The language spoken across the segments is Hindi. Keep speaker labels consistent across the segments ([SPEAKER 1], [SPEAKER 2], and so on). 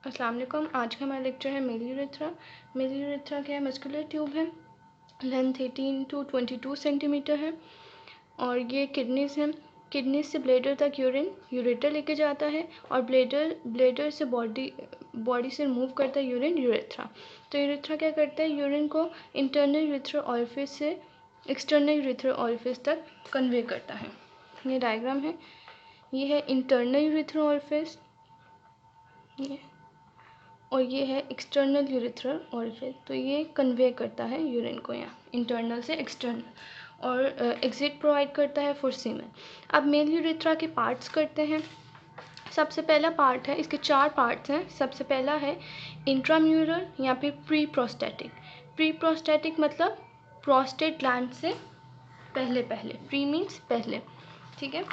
[SPEAKER 1] अस्सलाम वालेकुम। आज का हमारा लेक्चर है मेल यूरेथ्रा। मेल यूरेथ्रा क्या है? मस्कुलर ट्यूब है, लेंथ 18 to 22 सेंटीमीटर है और ये किडनीज़ हैं। किडनी से ब्लैडर तक यूरेटर लेके जाता है और ब्लैडर से बॉडी से रिमूव करता है यूरेथ्रा। तो यूरेथ्रा क्या करता है? यूरिन को इंटरनल यूरेथ्रल ऑरिफिस से एक्सटर्नल यूरेथ्रल ऑरिफिस तक कन्वे करता है। ये डायग्राम है, ये है इंटरनल यूरेथ्रल ऑरिफिस और ये है एक्सटर्नल यूरेथ्रल ऑरिफिस। तो ये कन्वे करता है यूरिन को यहाँ इंटरनल से एक्सटर्नल और एग्जिट प्रोवाइड करता है फॉर सीमेन। अब मेल यूरेथ्रा के पार्ट्स करते हैं। सबसे पहला पार्ट है, इसके 4 पार्ट्स हैं। सबसे पहला है इंट्राम्यूरल या फिर प्री प्रोस्टेटिक। प्री प्रोस्टेटिक मतलब प्रोस्टेट ग्लैंड से पहले प्री मीन्स पहले, ठीक है।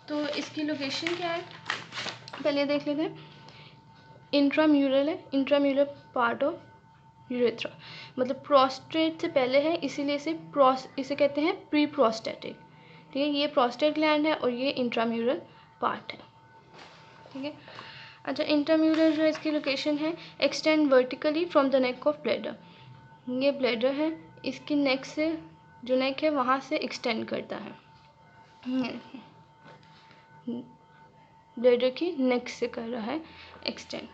[SPEAKER 1] तो इसकी लोकेशन क्या है पहले देख लेते हैं। इंट्राम्यूरल है, इंट्राम्यूरल पार्ट ऑफ यूरेथ्रा मतलब प्रोस्टेट से पहले है, इसीलिए इसे कहते हैं प्री प्रोस्टेटिक, ठीक है। ये प्रोस्टेट ग्लैंड है और ये इंट्राम्यूरल पार्ट है, ठीक है। अच्छा, इंट्राम्यूरल जो इसकी लोकेशन है, extend vertically from the neck of bladder. ये ब्लैडर है, इसकी नेक से जो नेक है वहाँ से एक्सटेंड करता है, ब्लैडर की नेक से कर रहा है एक्सटेंड।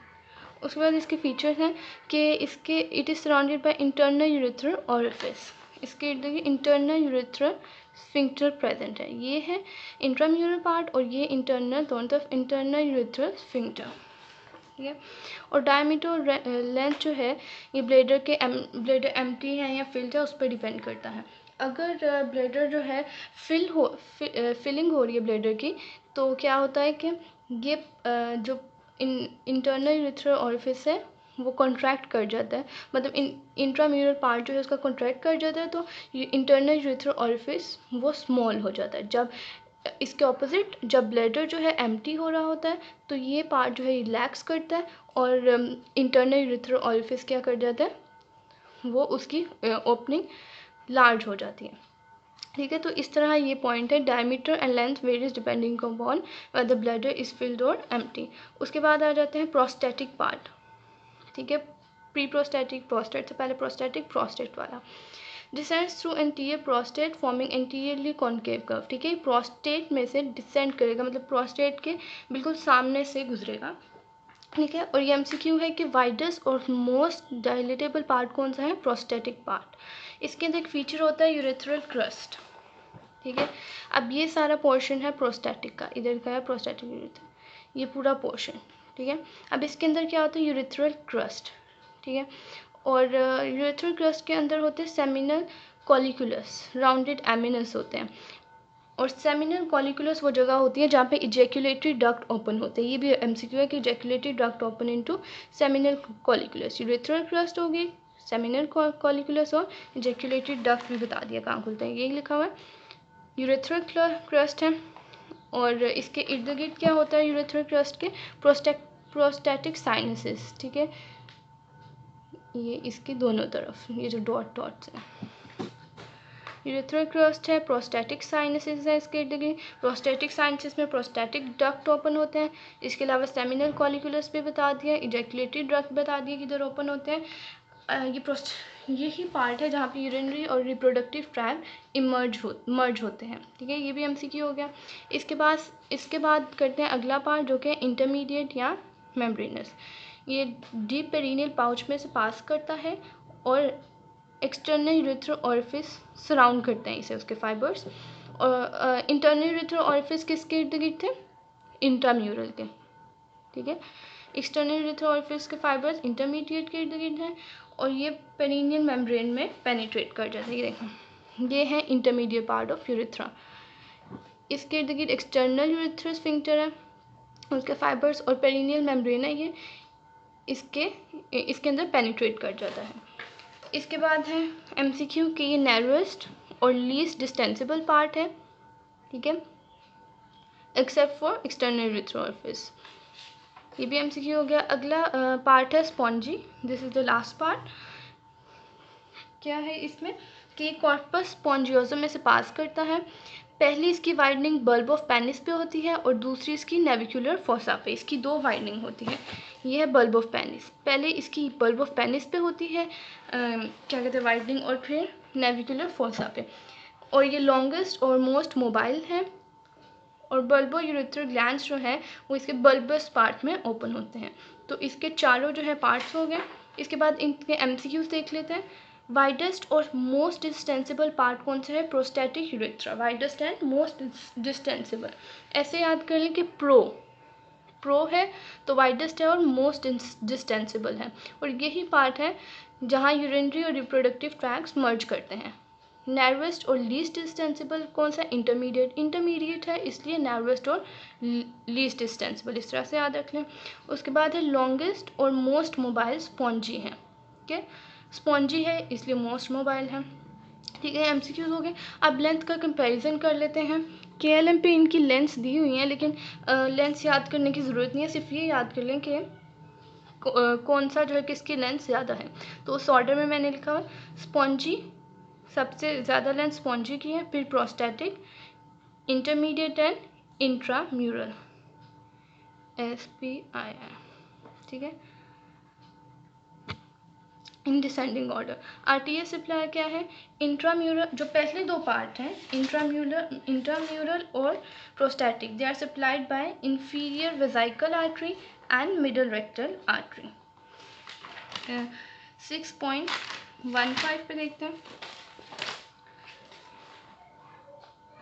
[SPEAKER 1] उसके बाद इसके फीचर्स हैं कि it is surrounded by internal urethral orifice. इसके इर्द गिर्द इंटरनल यूरेथ्रल स्फिंक्टर प्रेजेंट है। ये है इंट्राम्यूरल पार्ट और ये इंटरनल, दोनों तरफ इंटरनल यूरेथ्रल स्फिंक्टर, ठीक है। और डायमीटर और लेंथ जो है ये ब्लैडर एम्प्टी है या फिल्ड है उस पर डिपेंड करता है। अगर ब्लैडर जो है फिलिंग हो रही है ब्लैडर की, तो क्या होता है कि ये जो इंटरनल यूरेथ्रल ऑरिफिस है वो कॉन्ट्रैक्ट कर जाता है, मतलब इंट्राम्यूरल पार्ट जो है उसका कॉन्ट्रैक्ट कर जाता है, तो इंटरनल यूरेथ्रल ऑरिफिस वो स्मॉल हो जाता है। जब इसके ऑपोजिट जब ब्लैडर जो है एम्प्टी हो रहा होता है तो ये पार्ट जो है रिलैक्स करता है और इंटरनल यूरेथ्रल ऑरिफिस क्या कर जाता है, वो उसकी ओपनिंग लार्ज हो जाती है, ठीक है। तो इस तरह ये पॉइंट है। Diameter and length varies depending upon weather bladder is filled और एम्प्टी। उसके बाद आ जाते हैं प्रोस्टेटिक पार्ट, ठीक है। प्री प्रोस्टेटिक, प्रोस्टेट से पहले प्रोस्टेट वाला descends through anterior prostate forming anteriorly concave curve, ठीक है। प्रोस्टेट में से डिसेंड करेगा, मतलब प्रोस्टेट के बिल्कुल सामने से गुजरेगा, ठीक है। और ये एमसीक्यू है कि वाइडेस्ट और मोस्ट डायलेटेबल पार्ट कौन सा है? Prostatic part. इसके अंदर एक फीचर होता है यूरेथ्रल क्रस्ट, ठीक है। अब ये सारा पोर्शन है प्रोस्टेटिक का, इधर का है प्रोस्टेटिक यूरेथ्रा, ये पूरा पोर्शन, ठीक है। अब इसके अंदर क्या होता है? यूरेथ्रल क्रस्ट, ठीक है। और यूरेथ्रल क्रस्ट के अंदर होते हैं सेमिनल कॉलिकुलस, राउंडेड एमिनस होते हैं। और सेमिनल कॉलिकुलस वो जगह होती है जहाँ पे इजैकुलेटरी डक्ट ओपन होते हैं। ये भी एमसीक्यू है कि ejaculatory duct open into seminal colliculus. Urethral crust होगी, सेमिनल कॉलिकुलस और इजैकुलेटरी डक्ट भी बता दिया कहाँ खुलता है, यही लिखा हुआ है। यूरेथ्रल क्रस्ट है और इसके इर्द गिर्द क्या होता है यूरेथ्रल क्रस्ट के? प्रोस्टेटिक साइनसेस, ठीक है। ये इसकी दोनों तरफ ये जो डॉट्स हैं, यूरेथ्रल क्रस्ट है, प्रोस्टेटिक साइनसेस है इसके इर्द गिर्द। प्रोस्टेटिक साइनसेस में प्रोस्टेटिक डक्ट ओपन होते हैं। इसके अलावा सेमिनल कॉलिकुलस भी बता दिया, इजैकुलेटरी डक्ट बता दिया किधर ओपन होते हैं। यही पार्ट है जहाँ पे यूरिनरी और रिप्रोडक्टिव ट्रैक्ट मर्ज होते हैं, ठीक है। ये भी एमसीक्यू हो गया। इसके बाद करते हैं अगला पार्ट जो कि इंटरमीडिएट या मेम्ब्रेनस। ये डीप पेरिनियल पाउच में से पास करता है और एक्सटर्नल यूरेथ्रल ऑरिफिस सराउंड करते हैं इसे, उसके फाइबर्स। और इंटरनल यूरेथ्रल ऑरिफिस किसके इर्द गिर्द थे? इंट्राम्यूरल के, ठीक है। एक्सटर्नल यूरेथ्रल ऑरिफिस के फाइबर्स इंटरमीडिएट के इर्द गिर्द हैं और ये पेरिनियल मेम्ब्रेन में पेनिट्रेट कर जाते हैं। ये देखें, ये है इंटरमीडिएट पार्ट ऑफ यूरेथ्रा। इसके इर्द गिर्द एक्सटर्नल यूरेथ्रल स्फिंक्टर है, उसके फाइबर्स और पेरिनियल मेम्ब्रेन है, ये इसके अंदर पेनिट्रेट कर जाता है। इसके बाद है एमसीक्यू कि ये नैरोएस्ट और लीस्ट डिस्टेंसिबल पार्ट है, ठीक है, except for external urethral orifice. ये भी एमसीक्यू हो गया। अगला पार्ट है spongy, this is the last part. क्या है इसमें कि कॉर्पस स्पॉन्जियोसम में से पास करता है। पहली इसकी वाइडनिंग बल्ब ऑफ पेनिस पे होती है और दूसरी इसकी नेविकुलर फोसा पे। इसकी दो वाइडनिंग होती है। ये है बल्ब ऑफ पेनिस, पहले इसकी बल्ब ऑफ पेनिस पे होती है क्या कहते हैं वाइडनिंग, और फिर नेविकुलर फोसा पे। और ये लॉन्गेस्ट और मोस्ट मोबाइल है। और बल्बो यूरेथ्रल ग्लैंड्स जो है वो इसके बल्बस पार्ट में ओपन होते हैं। तो इसके चारों जो है पार्ट्स हो गए। इसके बाद इनके एमसीक्यूज देख लेते हैं। वाइडेस्ट और मोस्ट डिस्टेंसिबल पार्ट कौन सा है? Prostatic urethra, widest and most distensible. ऐसे याद कर लें कि प्रो है तो वाइडेस्ट है और मोस्ट डिस्टेंसिबल है। और यही पार्ट है जहाँ यूरिनरी और रिप्रोडक्टिव ट्रैक्ट्स मर्ज करते हैं। नैरोएस्ट और लीस्ट डिस्टेंसिबल कौन सा? इंटरमीडिएट है, इसलिए नैरोएस्ट और लीस्ट डिस्टेंसिबल, इस तरह से याद रख लें। उसके बाद है लॉन्गेस्ट और मोस्ट मोबाइल स्पॉन्जी है। ठीक है, स्पॉन्जी है इसलिए मोस्ट मोबाइल है। ठीक है, एमसीक्यूज हो गए। अब लेंथ का कंपैरिजन कर लेते हैं। केएलएम पे इनकी लेंथ्स दी हुई हैं, लेकिन लेंथ्स याद करने की ज़रूरत नहीं है, सिर्फ ये याद कर लें कि कौन सा जो है किसकी लेंथ ज़्यादा है। तो उस ऑर्डर में मैंने लिखा हुआ स्पॉन्जी, सबसे ज़्यादा लेंथ स्पॉन्जी की है, फिर prostatic, intermediate and intramural, SPIN। ठीक है, in descending order. RTS supply क्या है? इंट्राम्यूरल, जो पहले दो पार्ट हैं इंट्राम्यूरल और prostatic, they are supplied by inferior vesical artery and middle rectal artery. 6.15 पे देखते हैं।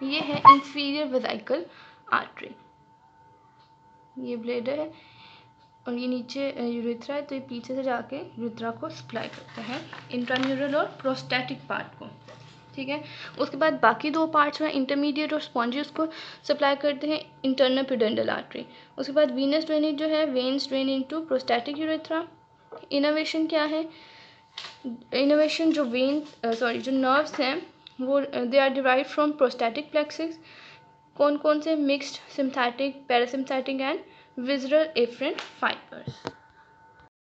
[SPEAKER 1] ये है इंफीरियर वेसिकल आर्टरी, ये ब्लेडर है और ये नीचे यूरेथ्रा है, तो ये पीछे से जाके यूरेथ्रा को सप्लाई करते हैं इंट्राम्यूरल और प्रोस्टैटिक पार्ट को। ठीक है, उसके बाद बाकी दो पार्ट्स में इंटरमीडिएट और स्पॉन्जी उसको सप्लाई करते हैं इंटरनल पिडेंडल आर्टरी। उसके बाद वीनस ड्रेनेज जो है, veins drain into prostatic urethra. Innervation क्या है? इनोवेशन जो जो नर्व्स हैं वो they are derive from prostatic plexus. कौन कौन से? Mixed, sympathetic, parasympathetic and visceral afferent fibres.